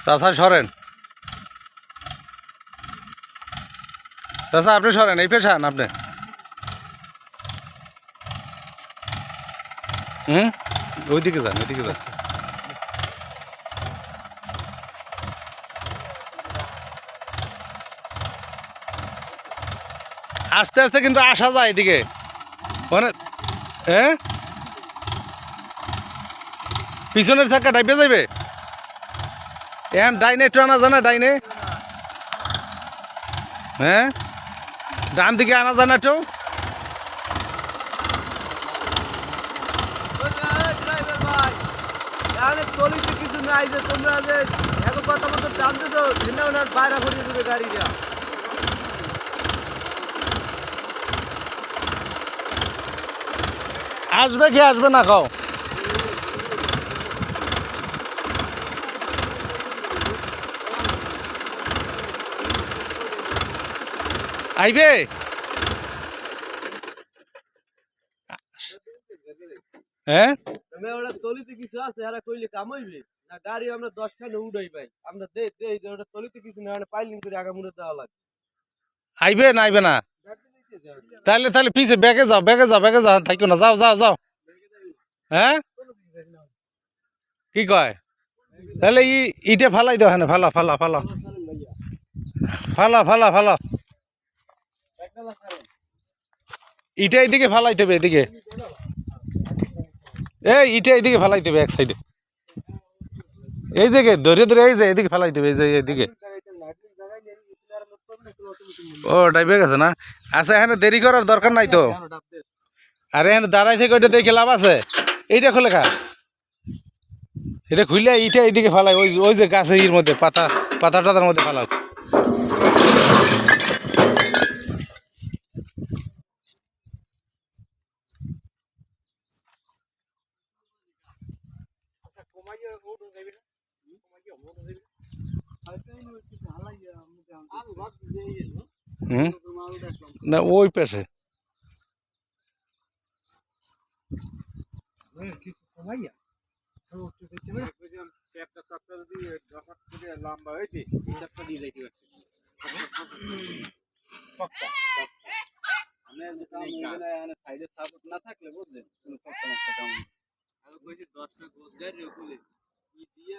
চাচা সরেন, চাচা আপনি সরেন, এই পেশান আপনি। ওইদিকে যান, ওইদিকে যান। আস্তে আস্তে কিন্তু আসা যায় এদিকে মানে। হ্যাঁ, পিছনের চাকা ডাইবে যাইবে। এখন ডাইনে একটু আনা যায় না, ডাইনে। হ্যাঁ, ডান দিকে আনা যায় না একটু। কিছু নাই যে তোমরা যে এখন কথা মতো টানতেছো, বাইরে ভরিয়ে দেবে গাড়িটা। আসবে কি আসবে না খাও। আইবে। হ্যাঁ, ওরা তলিতে কিছু আছে, এরা কইলে কাম হইবে না। গাড়ি আমরা 10খানে উড়াই পাই, আমরা ওটা তলিতে কিছু না, পাইলিং করে আগা মুড়ে দেওয়া লাগে। আইবে না আইবে না। তাহলে তাহলে পিছে ব্যাগে যাও, ব্যাগে যাও, ব্যাগে যাও, থাকো না, যাও যাও যাও। হ্যাঁ, কি কয়? তাহলে ইটা ফালাই দাও, হ্যাঁ ফালা ফালা ফালা ফালা ফালা ফালা। ইটা এদিকে ফালাইতে হবে, এদিকে। এই ইটা এদিকে ফালাইতে হবে এক সাইডে, এই দিকে ধরে ধরে, এই যে এদিকে ফালাইতে হবে, এই যে এদিকে। ও ডাইবে গেছে না। আচ্ছা, এখানে দেরি করার দরকার নাই তো। আরে এখানে দাঁড়াই থেকে ওইটা দেখে লাভ আছে। এইটা খুলে খা, এটা খুললে ইটা এইদিকে ফালাই, ওই ওই যে গাছের ইর মধ্যে পাতা, পাতা টাতার মধ্যে ফালাও। না ওই পেশে লম্বা হয়েছে দিয়ে যাইতে সাইডে সাপোর্ট না থাকলে বুঝলেন কোনো সমস্যা কেমন। 10টা গোছ দিয়ে